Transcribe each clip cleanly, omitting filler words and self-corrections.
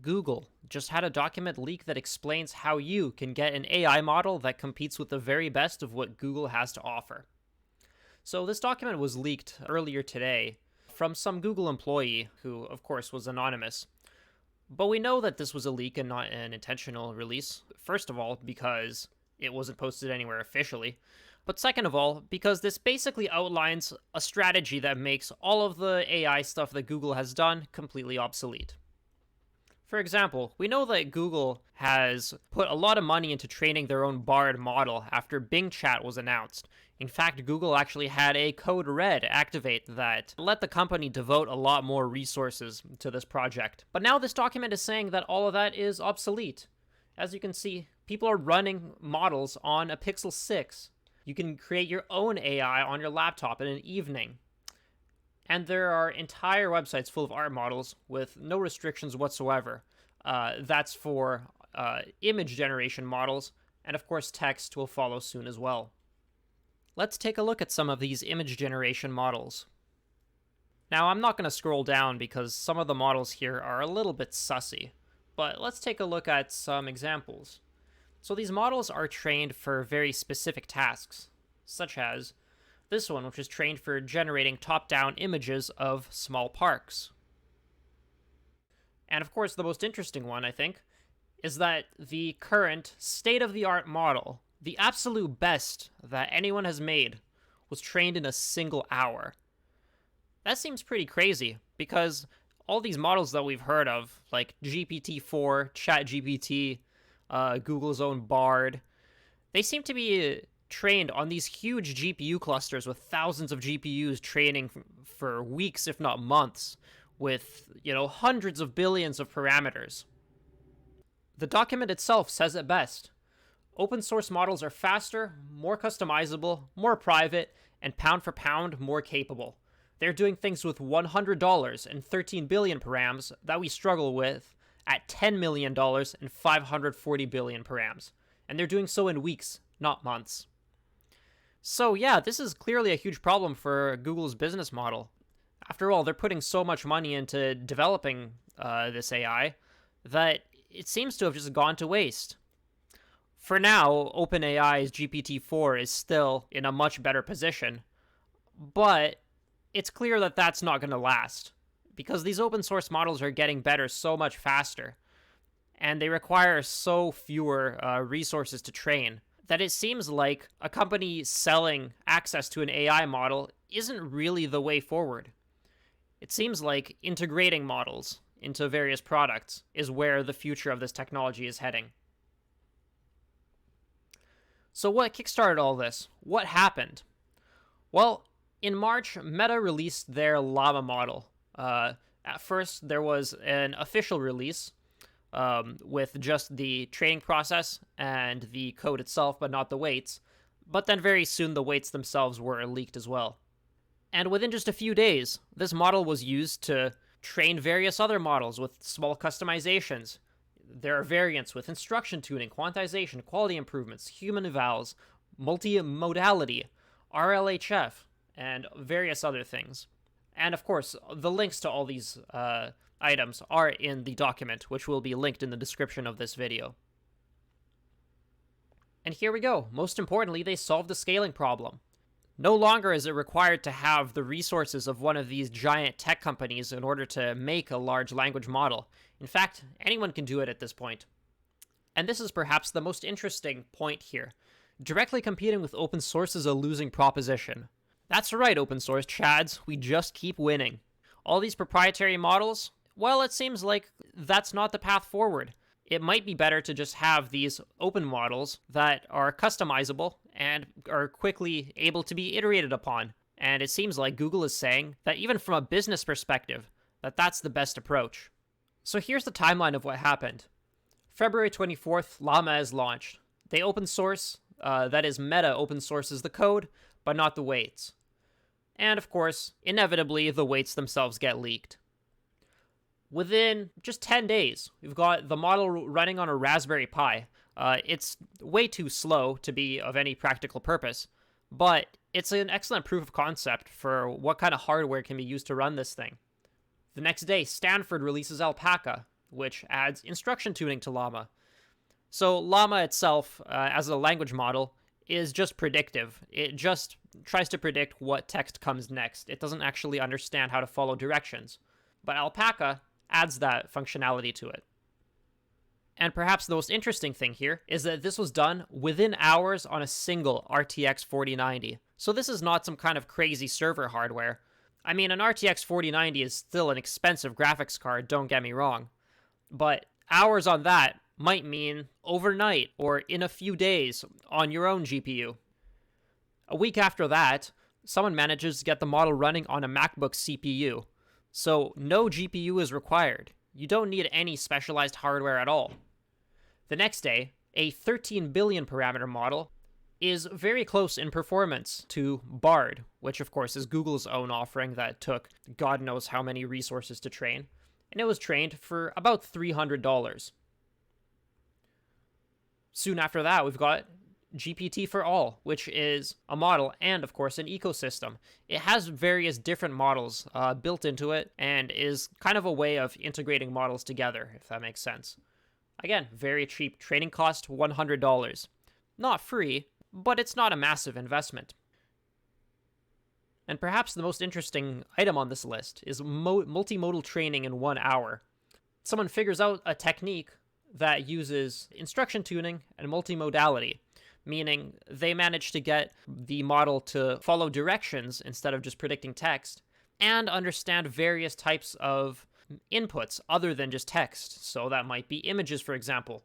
Google just had a document leak that explains how you can get an AI model that competes with the very best of what Google has to offer. So, this document was leaked earlier today from some Google employee who, of course, was anonymous. But we know that this was a leak and not an intentional release. First of all, because it wasn't posted anywhere officially. But second of all, because this basically outlines a strategy that makes all of the AI stuff that Google has done completely obsolete. For example, we know that Google has put a lot of money into training their own Bard model after Bing Chat was announced. In fact, Google actually had a code red activate that let the company devote a lot more resources to this project. But now this document is saying that all of that is obsolete. As you can see, people are running models on a Pixel 6. You can create your own AI on your laptop in an evening. And there are entire websites full of art models with no restrictions whatsoever. That's for image generation models, and of course text will follow soon as well. Let's take a look at some of these image generation models. Now, I'm not going to scroll down because some of the models here are a little bit sussy, but let's take a look at some examples. So these models are trained for very specific tasks, such as this one, which is trained for generating top-down images of small parks. And of course, the most interesting one, I think, is that the current state-of-the-art model, the absolute best that anyone has made, was trained in a single hour. That seems pretty crazy, because all these models that we've heard of, like GPT-4, ChatGPT, Google's own Bard, they seem to be trained on these huge GPU clusters with thousands of GPUs training for weeks, if not months, with, hundreds of billions of parameters. The document itself says it best. Open source models are faster, more customizable, more private, and pound for pound more capable. They're doing things with $100 and 13 billion params that we struggle with at $10 million and 540 billion params. And they're doing so in weeks, not months. So yeah, this is clearly a huge problem for Google's business model. After all, they're putting so much money into developing this AI that it seems to have just gone to waste. For now, OpenAI's GPT-4 is still in a much better position, but it's clear that that's not going to last, because these open source models are getting better so much faster, and they require so fewer resources to train, that it seems like a company selling access to an AI model isn't really the way forward. It seems like integrating models into various products is where the future of this technology is heading. So what kickstarted all this? What happened? Well, in March, Meta released their Llama model. At first, there was an official release with just the training process and the code itself, but not the weights. But then very soon, the weights themselves were leaked as well. And within just a few days, this model was used to train various other models with small customizations. There are variants with instruction tuning, quantization, quality improvements, human evals, multimodality, RLHF, and various other things. And of course, the links to all these items are in the document, which will be linked in the description of this video. And here we go. Most importantly, they solved the scaling problem. No longer is it required to have the resources of one of these giant tech companies in order to make a large language model. In fact, anyone can do it at this point. And this is perhaps the most interesting point here. Directly competing with open source is a losing proposition. That's right, open source chads, we just keep winning. All these proprietary models, well, it seems like that's not the path forward. It might be better to just have these open models that are customizable and are quickly able to be iterated upon. And it seems like Google is saying that even from a business perspective, that's the best approach. So here's the timeline of what happened. February 24th, Llama is launched. They open source, that is Meta open sources the code, but not the weights. And of course, inevitably, the weights themselves get leaked. Within just 10 days, we've got the model running on a Raspberry Pi. It's way too slow to be of any practical purpose, but it's an excellent proof of concept for what kind of hardware can be used to run this thing. The next day, Stanford releases Alpaca. which adds instruction tuning to Llama. So Llama itself, as a language model, is just predictive. It just tries to predict what text comes next. It doesn't actually understand how to follow directions. But Alpaca adds that functionality to it. And perhaps the most interesting thing here is that this was done within hours on a single RTX 4090. So this is not some kind of crazy server hardware. I mean, an RTX 4090 is still an expensive graphics card, don't get me wrong. But hours on that might mean overnight or in a few days on your own GPU. A week after that, someone manages to get the model running on a MacBook CPU. So no GPU is required. You don't need any specialized hardware at all. The next day, a 13 billion parameter model is very close in performance to Bard, which of course is Google's own offering that took God knows how many resources to train, and it was trained for about $300. Soon after that, we've got GPT for All, which is a model and, of course, an ecosystem. It has various different models built into it and is kind of a way of integrating models together, if that makes sense. Again, very cheap. Training cost $100. Not free, but it's not a massive investment. And perhaps the most interesting item on this list is multimodal training in 1 hour. Someone figures out a technique that uses instruction tuning and multimodality, meaning they manage to get the model to follow directions instead of just predicting text, and understand various types of inputs other than just text. So that might be images, for example.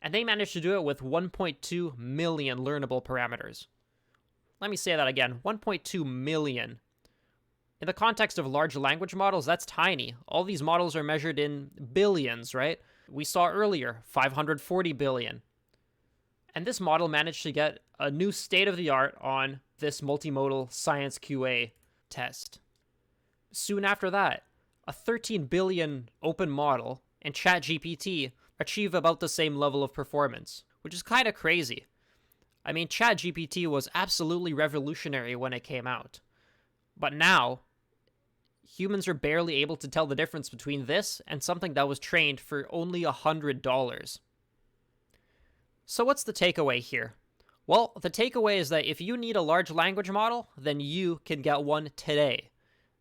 And they managed to do it with 1.2 million learnable parameters. Let me say that again, 1.2 million. In the context of large language models, that's tiny. All these models are measured in billions, right? We saw earlier, 540 billion. And this model managed to get a new state-of-the-art on this multimodal science QA test. Soon after that, a 13 billion open model and ChatGPT achieve about the same level of performance, which is kind of crazy. I mean, ChatGPT was absolutely revolutionary when it came out. But now, humans are barely able to tell the difference between this and something that was trained for only $100. So what's the takeaway here? Well, the takeaway is that if you need a large language model, then you can get one today.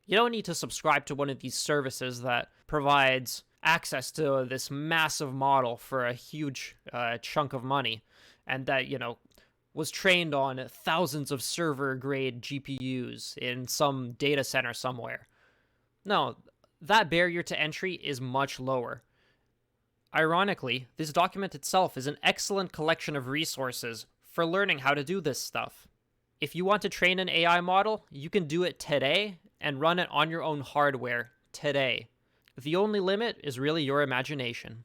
You don't need to subscribe to one of these services that provides access to this massive model for a huge chunk of money, and that, was trained on thousands of server-grade GPUs in some data center somewhere. No, that barrier to entry is much lower. Ironically, this document itself is an excellent collection of resources for learning how to do this stuff. If you want to train an AI model, you can do it today and run it on your own hardware today. The only limit is really your imagination.